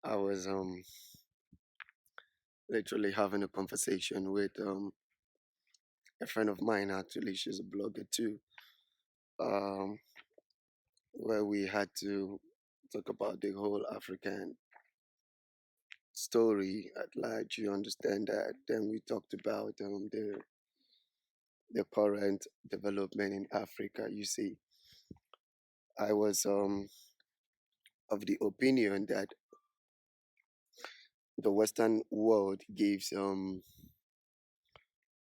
I was literally having a conversation with a friend of mine. Actually, she's a blogger too. Um, where we had to talk about the whole African story at large. You understand that? Then we talked about the current development in Africa. You see, I was of the opinion that the Western world gives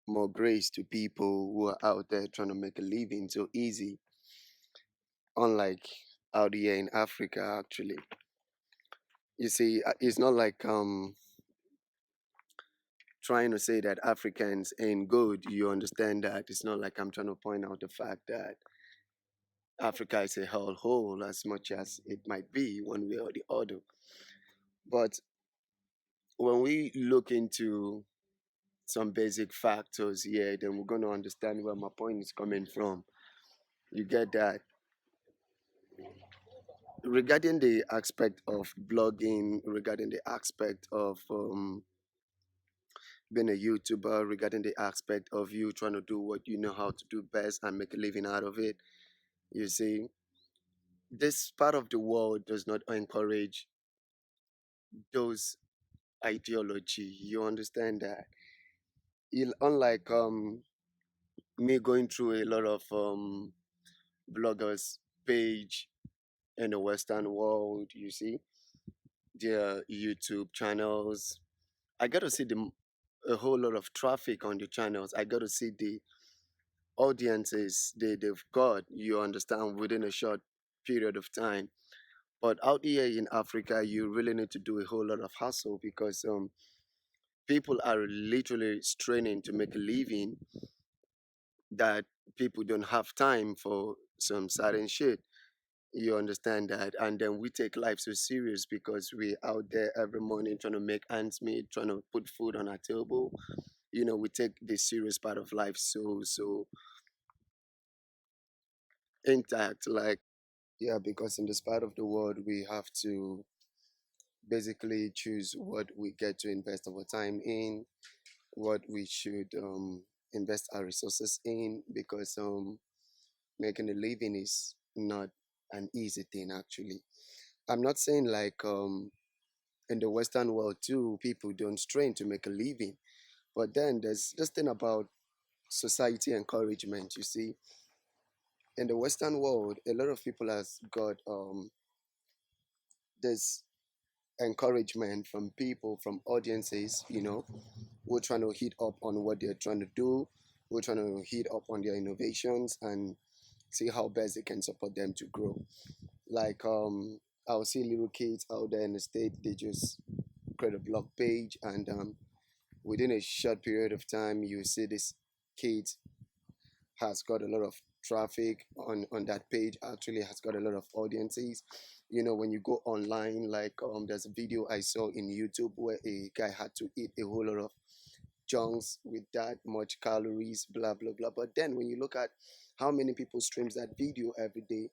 more grace to people who are out there trying to make a living so easy, unlike out here in Africa. Actually, you see, it's not like trying to say that Africans ain't good. You understand that? It's not like I'm trying to point out the fact that Africa is a whole whole as much as it might be one way or the other. But when we look into some basic factors here, then we're going to understand where my point is coming from. You get that? Regarding the aspect of blogging, regarding the aspect of being a YouTuber, regarding the aspect of you trying to do what you know how to do best and make a living out of it, you see, this part of the world does not encourage those ideology. You understand that? Unlike me going through a lot of bloggers page in the Western world, you see, their YouTube channels. I got to see a whole lot of traffic on the channels. I got to see the audiences they've got, you understand, within a short period of time. But out here in Africa, you really need to do a whole lot of hustle because people are literally straining to make a living that people don't have time for some certain shit. You understand that? And then we take life so serious because we out there every morning trying to make ends meet, trying to put food on our table. We take this serious part of life so intact. Like, yeah, because in this part of the world we have to basically choose what we get to invest our time in, what we should invest our resources in, because making a living is not an easy thing actually. I'm not saying like in the Western world too, people don't strain to make a living. But then there's this thing about society encouragement. You see, in the Western world, a lot of people has got this encouragement from people, from audiences, who are trying to hit up on what they're trying to do, who are trying to hit up on their innovations and see how best they can support them to grow. Like I'll see little kids out there in the state, they just create a blog page and within a short period of time you see this kid has got a lot of traffic on that page, actually has got a lot of audiences. When you go online, like there's a video I saw in YouTube where a guy had to eat a whole lot of junks with that much calories, blah blah blah. But then when you look at how many people streams that video every day,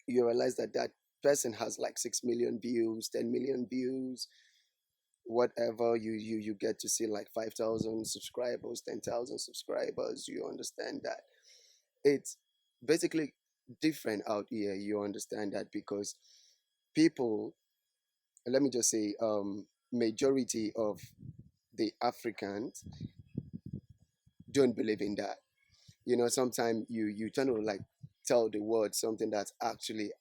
you realize that that person has like 6 million views, 10 million views, whatever. You get to see like 5,000 subscribers, 10,000 subscribers. You understand that it's basically different out here. You understand that because people, let me just say, majority of the Africans don't believe in that. Sometimes you tend to like tell the world something that's actually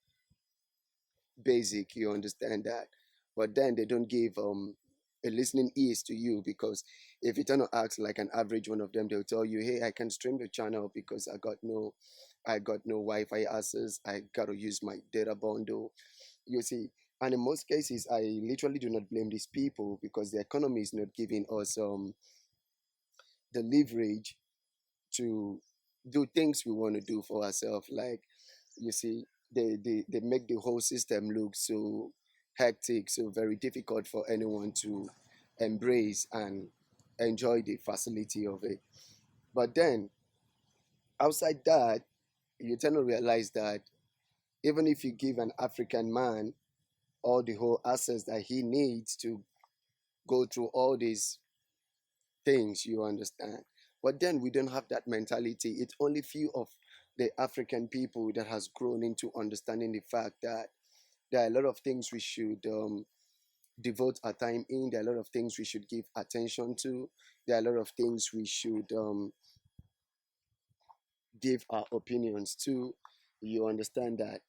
basic. You understand that, but then they don't give a listening ears to you, because if you try to ask like an average one of them, they'll tell you, hey, I can stream the channel because I got no Wi-Fi access. I gotta use my data bundle. You see, and in most cases, I literally do not blame these people because the economy is not giving us the leverage to do things we want to do for ourselves. Like, you see, they make the whole system look so hectic, so very difficult for anyone to embrace and enjoy the facility of it. But then outside that, you tend to realize that even if you give an African man all the whole access that he needs to go through all these things, you understand. But then we don't have that mentality. It's only few of the African people that has grown into understanding the fact that there are a lot of things we should devote our time in. There are a lot of things we should give attention to. There are a lot of things we should give our opinions to. You understand that?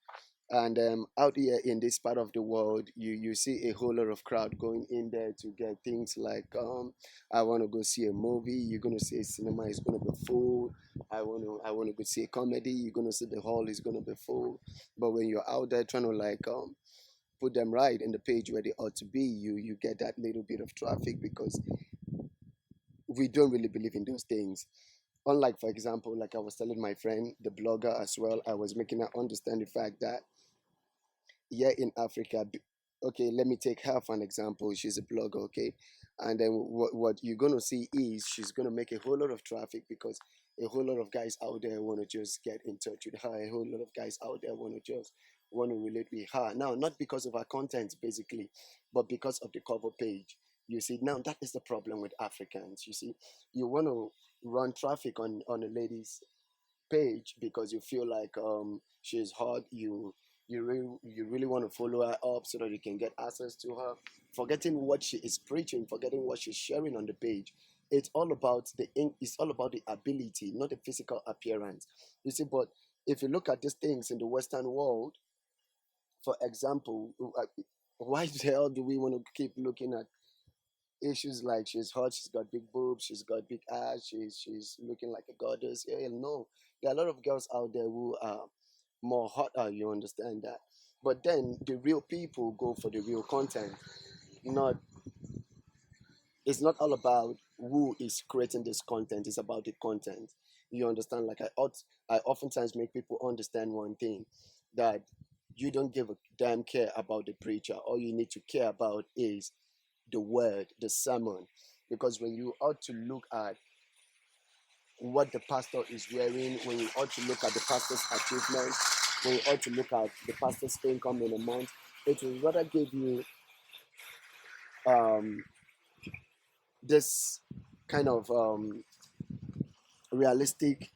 And out here in this part of the world, you see a whole lot of crowd going in there to get things like I want to go see a movie. You're gonna see a cinema is gonna be full. I want to go see a comedy. You're gonna see the hall is gonna be full. But when you're out there trying to like put them right in the page where they ought to be, you get that little bit of traffic because we don't really believe in those things. Unlike, for example, like I was telling my friend, the blogger as well, I was making her understand the fact that here in Africa, okay, let me take her for an example. She's a blogger, okay, and then what you're gonna see is she's gonna make a whole lot of traffic because a whole lot of guys out there want to just get in touch with her. A whole lot of guys out there want to relate with her. Now, not because of her content basically, but because of the cover page. You see, now that is the problem with Africans. You see, you want to run traffic on a lady's page because you feel like she's hot. You really want to follow her up so that you can get access to her, forgetting what she is preaching, forgetting what she's sharing on the page. It's all about the ability, not the physical appearance. You see, but if you look at these things in the Western world, for example, why the hell do we want to keep looking at issues like she's hot, she's got big boobs, she's got big ass, she's looking like a goddess? Yeah, no, there are a lot of girls out there who are more hotter. You understand that? But then the real people go for the real content. Not It's not all about who is creating this content. It's about the content. You understand? Like I oftentimes make people understand one thing, that you don't give a damn care about the preacher. All you need to care about is the word, the sermon. Because when you ought to look at what the pastor is wearing, when you ought to look at the pastor's achievements, when you ought to look at the pastor's income in a month, it will rather give you um, this kind of realistic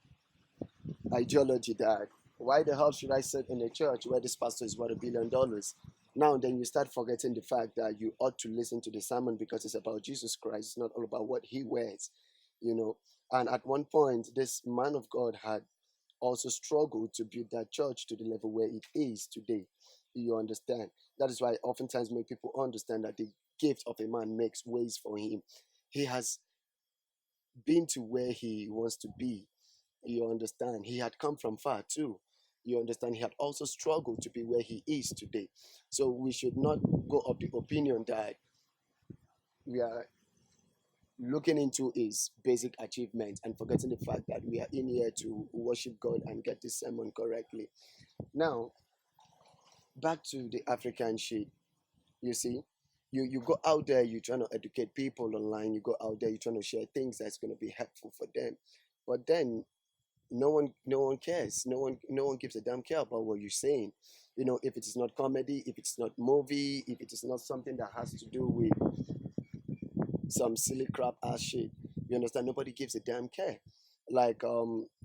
ideology that why the hell should I sit in a church where this pastor is worth $1 billion? Now then you start forgetting the fact that you ought to listen to the sermon because it's about Jesus Christ. It's not all about what he wears, you know. And at one point, this man of God had also struggled to build that church to the level where it is today. You understand? That is why I oftentimes make people understand that the gift of a man makes ways for him. He has been to where he wants to be. You understand? He had come from far too. You understand? He had also struggled to be where he is today. So we should not go of the opinion that we are looking into his basic achievements and forgetting the fact that we are in here to worship God and get this sermon correctly. Now, back to the African shit. You see, you go out there, you're trying to educate people online. You go out there, you're trying to share things that's going to be helpful for them. But then no one cares. No one gives a damn care about what you're saying. If it is not comedy, if it's not movie, if it is not something that has to do with some silly crap ass shit, you understand, nobody gives a damn care. Like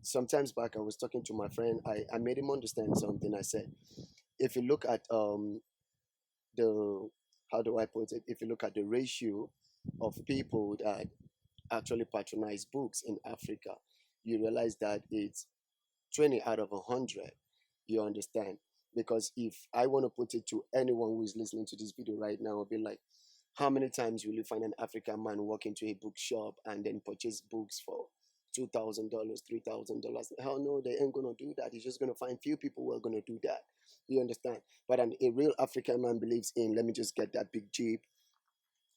sometimes back I was talking to my friend. I made him understand something. I said, if you look at the how do I put it, if you look at the ratio of people that actually patronize books in Africa, you realize that it's 20 out of 100. You understand? Because if I want to put it to anyone who is listening to this video right now, I'll be like, how many times will you find an African man walk into a bookshop and then purchase books for $2,000, $3,000? Hell no, they ain't gonna do that. He's just gonna find few people who are gonna do that. You understand? But a real African man believes in, let me just get that big Jeep,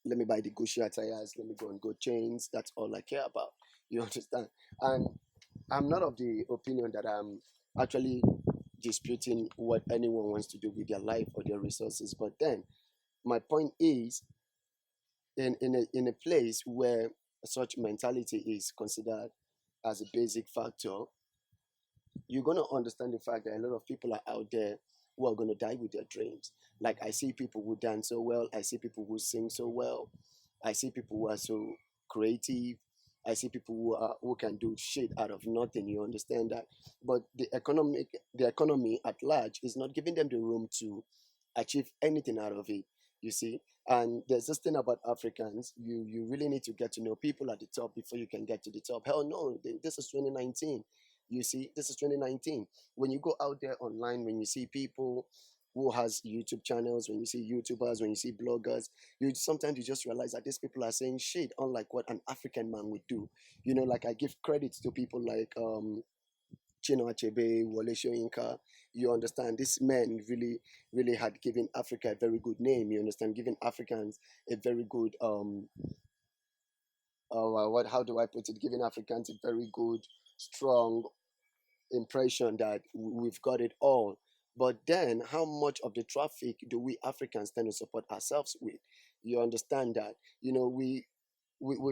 let me buy the Gucci attires, let me go and go chains. That's all I care about. You understand? And I'm not of the opinion that I'm actually disputing what anyone wants to do with their life or their resources. But then my point is, in a place where such mentality is considered as a basic factor, you're going to understand the fact that a lot of people are out there who are going to die with their dreams. Like I see people who dance so well, I see people who sing so well, I see people who are so creative. I see people who can do shit out of nothing. You understand that? But the economy at large is not giving them the room to achieve anything out of it. You see, and there's this thing about Africans. You really need to get to know people at the top before you can get to the top. Hell no, this is 2019. You see, this is 2019. When you go out there online, when you see people who has YouTube channels, when you see YouTubers, when you see bloggers, you sometimes you just realize that these people are saying shit unlike what an African man would do. You know, like I give credit to people like Chino Achebe, Wole Soyinka. You understand, these men really had given Africa a very good name. You understand, giving Africans a very good what how do I put it? Giving Africans a very good, strong impression that we've got it all. But then, how much of the traffic do we Africans tend to support ourselves with? You understand that? You know, we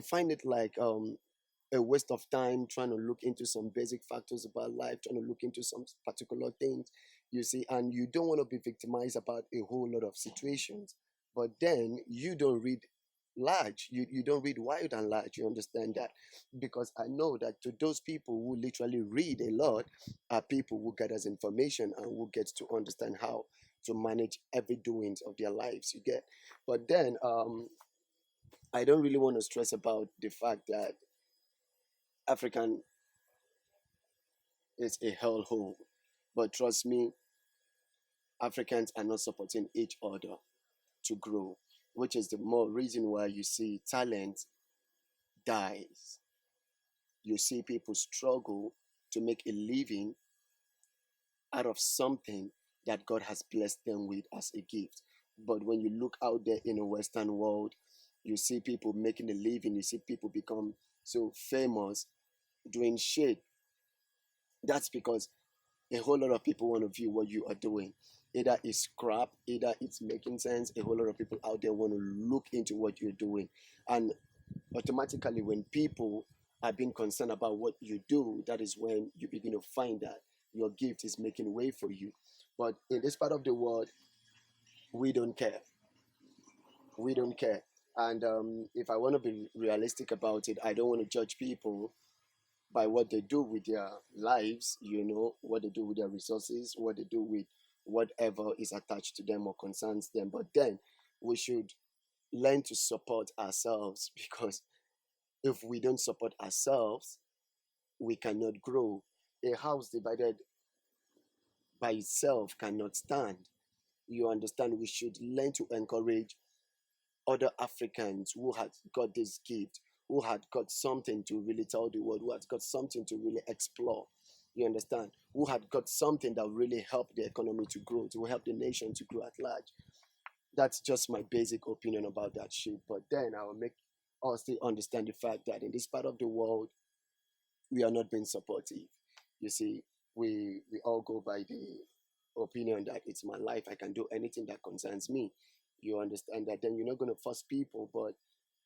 find it like a waste of time trying to look into some basic factors about life, trying to look into some particular things, you see, and you don't want to be victimized about a whole lot of situations. But then you don't read large, you don't read wide and large, you understand that? Because I know that to those people who literally read a lot are people who get us information and who get to understand how to manage every doings of their lives, you get. But then I don't really want to stress about the fact that African is a hellhole. But trust me, Africans are not supporting each other to grow, which is the more reason why you see talent dies. You see people struggle to make a living out of something that God has blessed them with as a gift. But when you look out there in the Western world, you see people making a living, you see people become so famous doing shit. That's because a whole lot of people want to view what you are doing. Either it's crap, either it's making sense. A whole lot of people out there want to look into what you're doing. And automatically, when people are being concerned about what you do, that is when you begin to find that your gift is making way for you. But in this part of the world, we don't care. We don't care. And if I want to be realistic about it, I don't want to judge people by what they do with their lives, what they do with their resources, what they do with whatever is attached to them or concerns them. But then we should learn to support ourselves because if we don't support ourselves, we cannot grow. A house divided by itself cannot stand. You understand? We should learn to encourage other Africans who had got this gift, who had got something to really tell the world, who had got something to really explore. You understand? Who had got something that really helped the economy to grow, to help the nation to grow at large. That's just my basic opinion about that shit. But then I will make us still understand the fact that in this part of the world, we are not being supportive. You see, we all go by the opinion that it's my life, I can do anything that concerns me. You understand that? Then you're not going to force people. But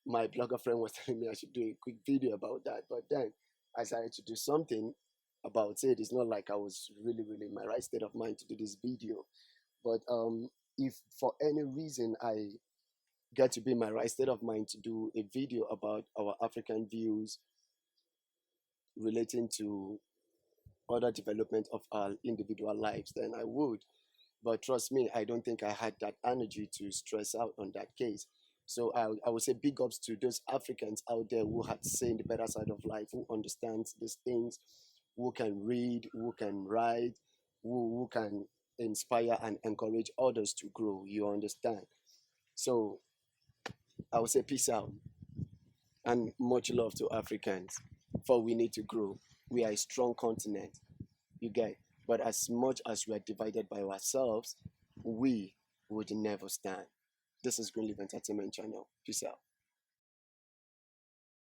my blogger friend was telling me I should do a quick video about that. But then I decided to do something about it. It's not like I was really in my right state of mind to do this video. But if for any reason I get to be in my right state of mind to do a video about our African views relating to other development of our individual lives, then I would. But trust me, I don't think I had that energy to stress out on that case. So I would say big ups to those Africans out there who had seen the better side of life, who understands these things, who can read, who can write, who can inspire and encourage others to grow. You understand? So I would say peace out and much love to Africans, for we need to grow. We are a strong continent, you get. But as much as we are divided by ourselves, we would never stand. This is Greenleaf Entertainment Channel. Peace out.